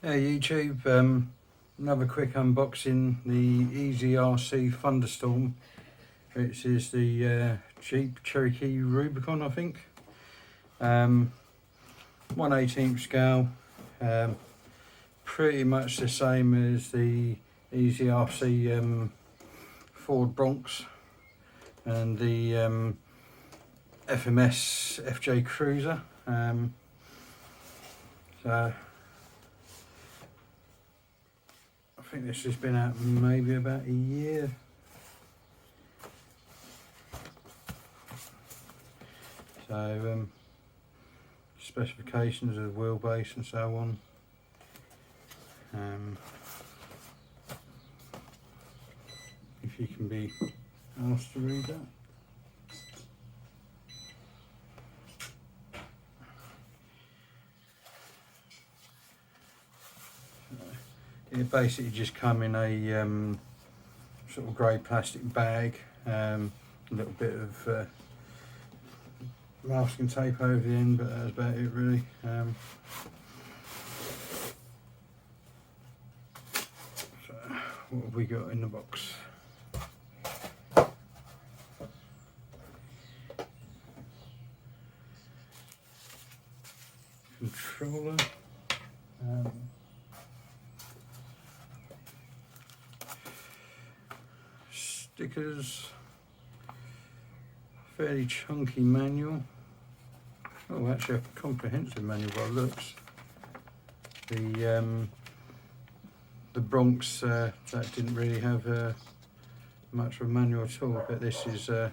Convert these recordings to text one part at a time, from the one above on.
Hey YouTube, another quick unboxing, the Eazy Rc Thunderstorm, which is the Jeep Cherokee Rubicon, I think. 1/18 scale, pretty much the same as the Eazy Rc Ford Bronx and the FMS FJ Cruiser. So I think this has been out maybe about a year. So specifications of the wheelbase and so on. If you can be asked to read that. It basically just come in a sort of grey plastic bag, a little bit of masking tape over the end, but that's about it really. So what have we got in the box? Controller. Stickers, fairly chunky manual. Oh, actually a comprehensive manual by looks. The Bronx that didn't really have much of a manual at all, but this is a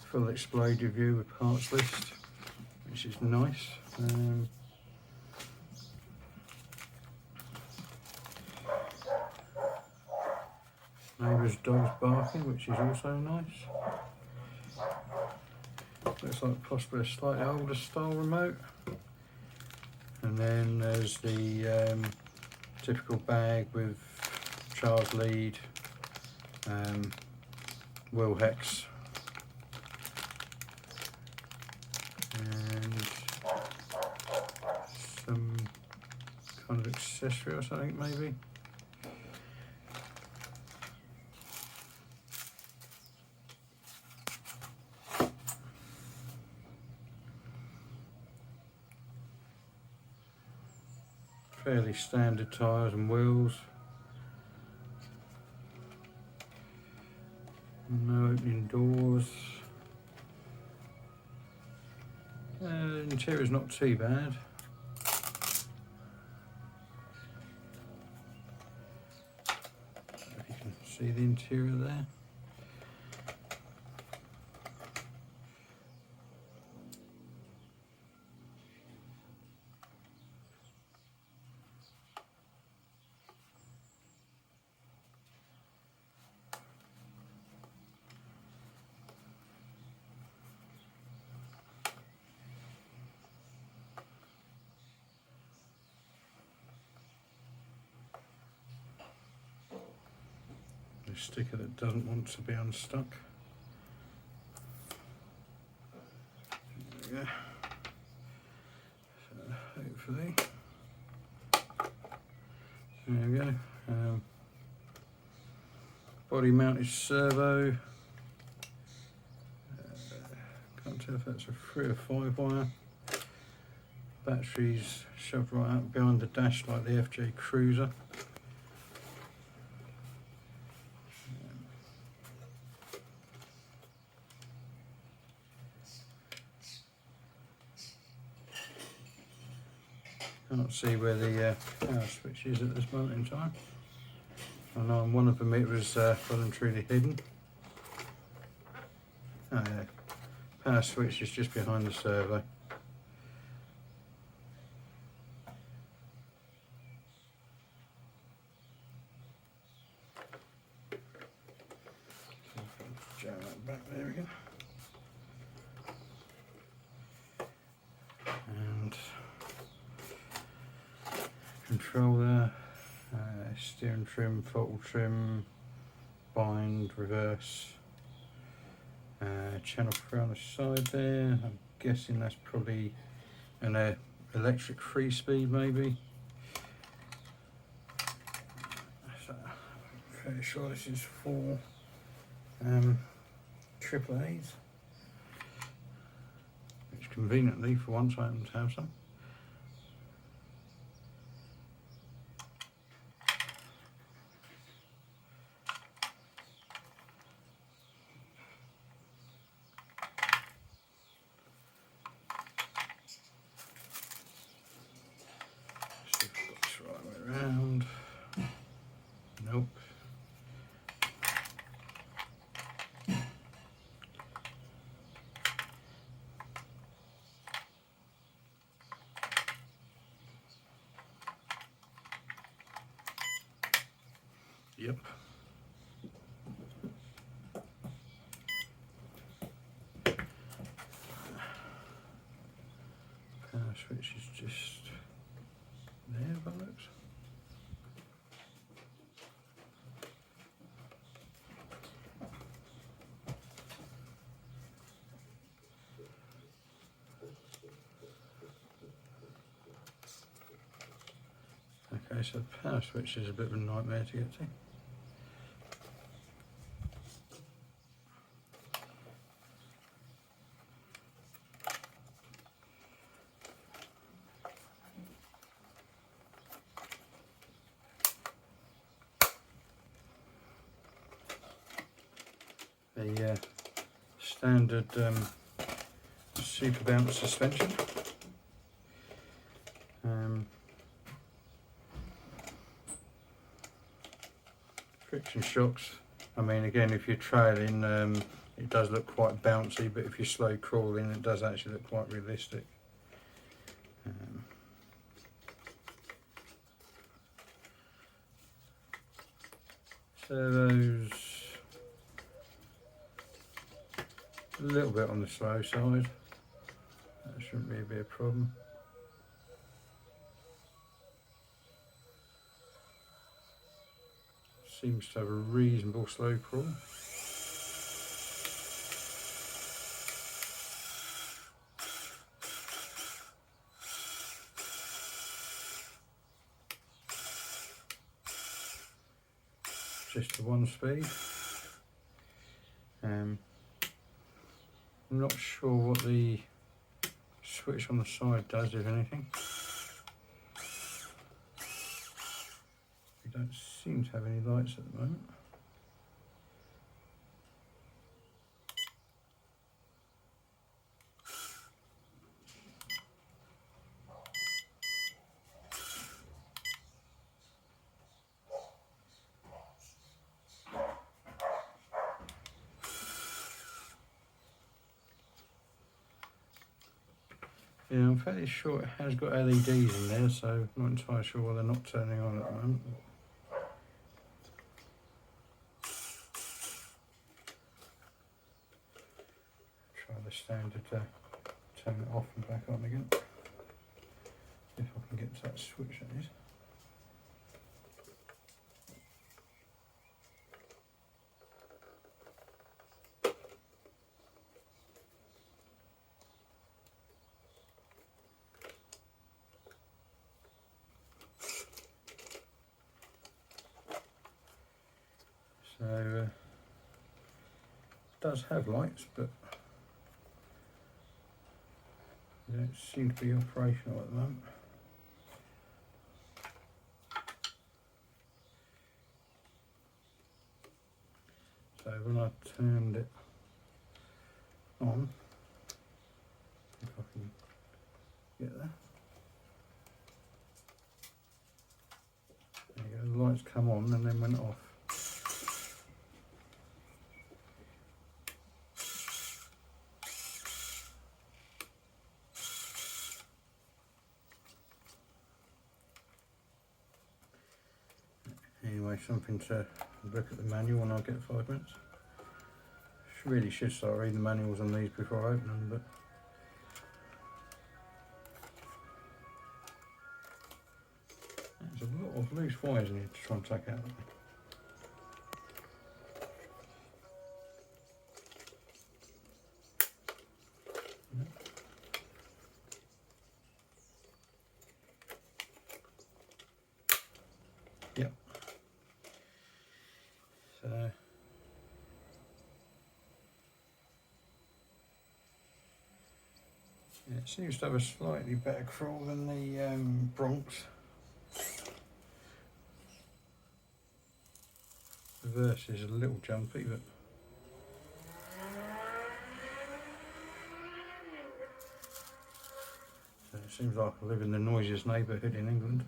full exploded view with parts list, which is nice. Neighbour's dog's barking, which is also nice. Looks like possibly a slightly older style remote. And then there's the typical bag with charge lead, wheel hex, and some kind of accessory or something maybe. Fairly standard tyres and wheels. No opening doors. The interior's not too bad. If you can see the interior there. The sticker that doesn't want to be unstuck. There we go. So hopefully, there we go. Body mounted servo. Can't tell if that's a 3 or 5 wire. Batteries shoved right up behind the dash like the FJ Cruiser. Can't see where the power switch is at this moment in time. I know on one of them it was well and truly hidden. Oh yeah, power switch is just behind the servo. Jam that back there again. And controller, steering trim, throttle trim, bind, reverse, channel 3 on the side there. I'm guessing that's probably an electric 3-speed maybe. fairly sure this is for triple A's, which conveniently for once I happen to have some. See if I've got this right way around. Nope. Yep. Power switch is just there by the looks. Okay, so the power switch is a bit of a nightmare to get to. The standard super bounce suspension. Friction shocks, I mean, again, if you're trailing, it does look quite bouncy, but if you're slow crawling, it does actually look quite realistic. Servos, a little bit on the slow side, that shouldn't really be a problem. Seems to have a reasonable slow crawl. Just the one speed. I'm not sure what the switch on the side does, if anything. We don't seem to have any lights at the moment. Yeah, I'm fairly sure it has got LEDs in there, so I'm not entirely sure why they're not turning on at the moment. Try the standard turn it off and back on again. If I can get to that switch, that is. So, it does have lights, but they don't seem to be operational at the moment. So when I turned it on, if I can get there. There you go, the lights come on and then went off. Anyway, something to look at the manual when I get 5 minutes. Really should start reading the manuals on these before I open them, but there's a lot of loose wires in here to try and take out. Yep. seems to have a slightly better crawl than the Bronx. The Verse is a little jumpy, but it seems like I live in the noisiest neighbourhood in England.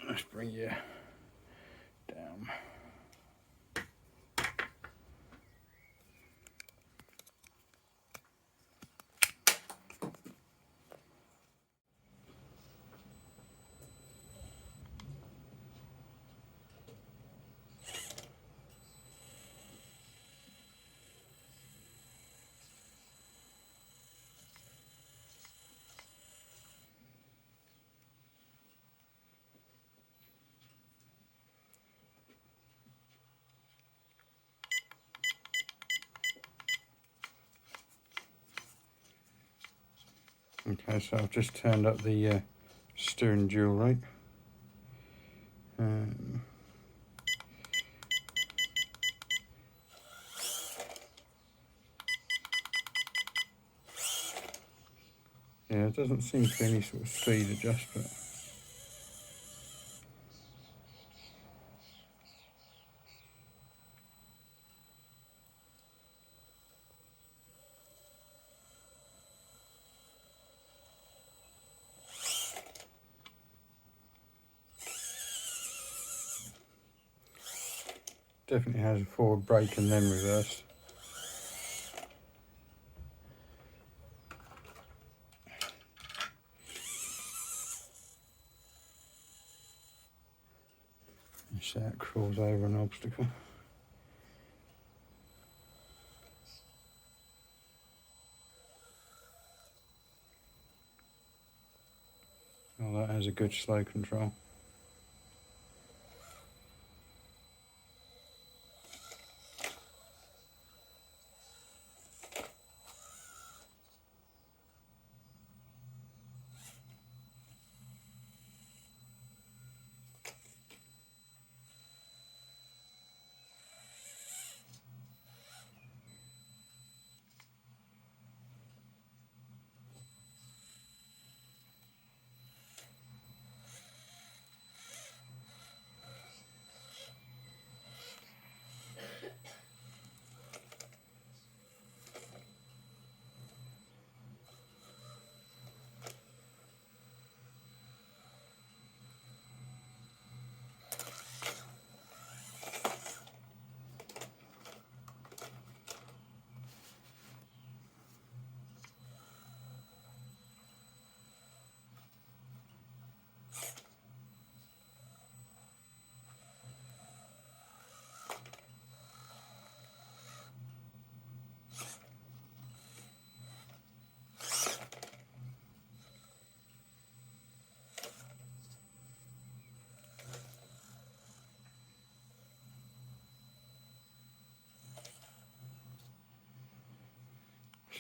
Let's bring you down. Okay, so I've just turned up the steering dual rate. Yeah, it doesn't seem to be any sort of speed adjustment. Definitely has a forward brake and then reverse. So it crawls over an obstacle. Oh, that has a good slow control.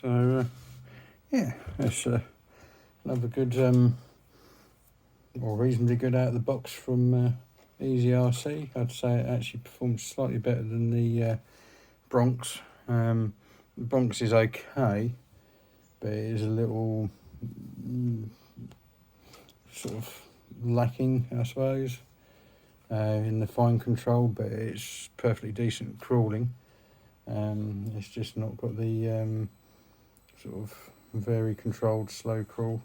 So yeah, that's another good or reasonably good out of the box from Eazy Rc. I'd say it actually performs slightly better than the Bronx. The Bronx is okay, but it is a little sort of lacking, I suppose, in the fine control, but it's perfectly decent crawling. It's just not got the sort of very controlled slow crawl.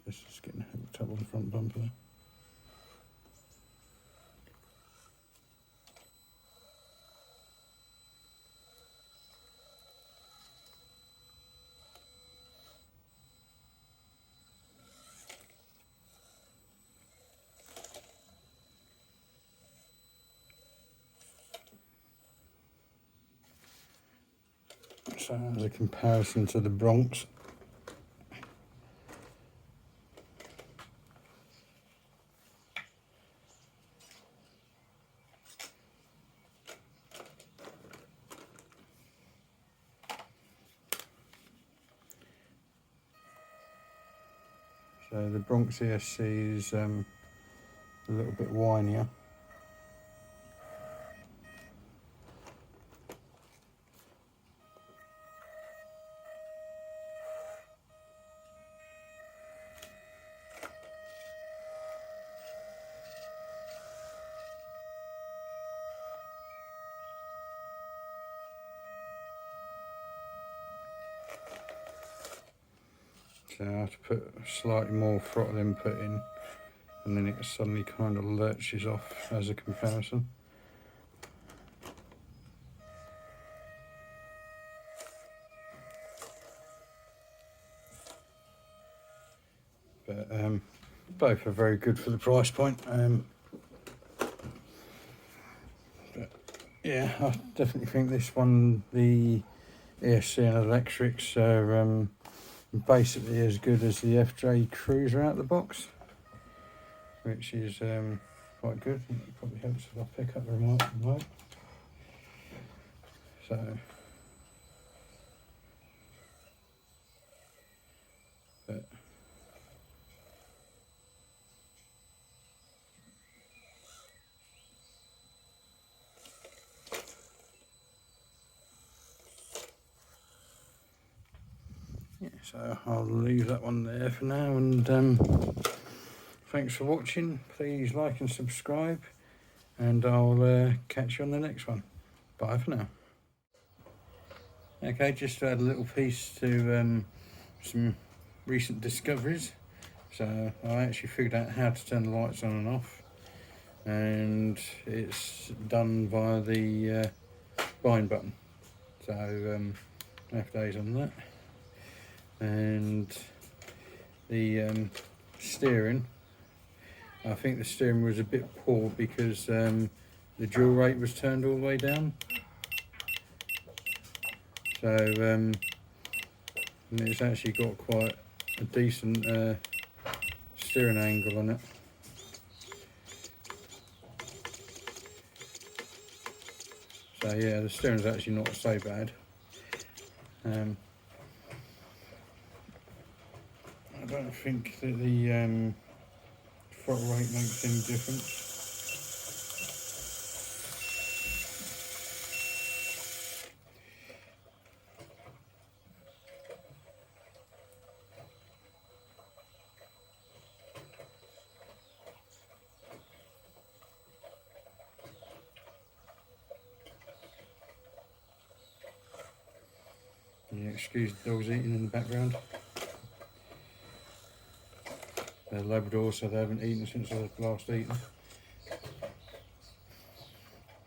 This is getting hooked up on the front bumper. So as a comparison to the Bronx, So the Bronx ESC is a little bit whinier. So I have to put slightly more throttle input in, and then it suddenly kind of lurches off as a comparison. But both are very good for the price point. But yeah, I definitely think this one, the ESC and electrics, are basically as good as the FJ Cruiser out of the box, which is quite good. It probably helps if I pick up the remote. So, but yeah, so I'll leave that one there for now, and thanks for watching. Please like and subscribe, and I'll catch you on the next one. Bye for now. Okay, just to add a little piece to some recent discoveries. So I actually figured out how to turn the lights on and off, and it's done via the bind button. So happy days on that. And the steering, I think the steering was a bit poor because the dual rate was turned all the way down. So it's actually got quite a decent steering angle on it. So yeah, the steering's actually not so bad. I don't think that the throttle rate makes any difference. Yeah, excuse the dogs eating in the background. They're Labradors, so they haven't eaten since they've last eaten.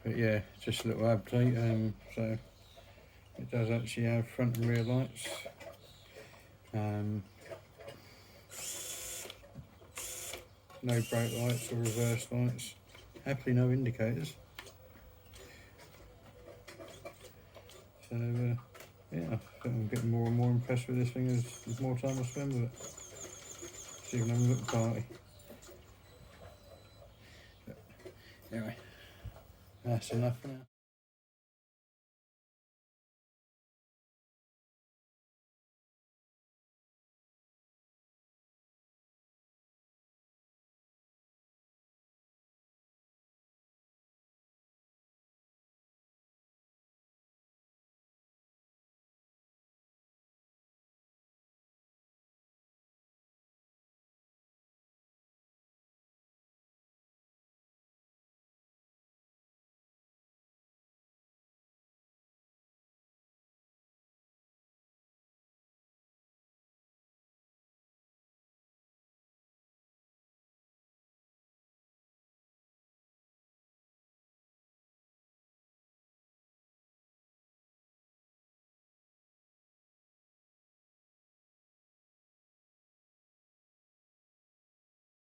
But yeah, just a little update. So it does actually have front and rear lights. No brake lights or reverse lights. Happily no indicators. So yeah, I think I'm getting more and more impressed with this thing as more time I spend with it. So you can have a little party. But anyway, that's enough for now.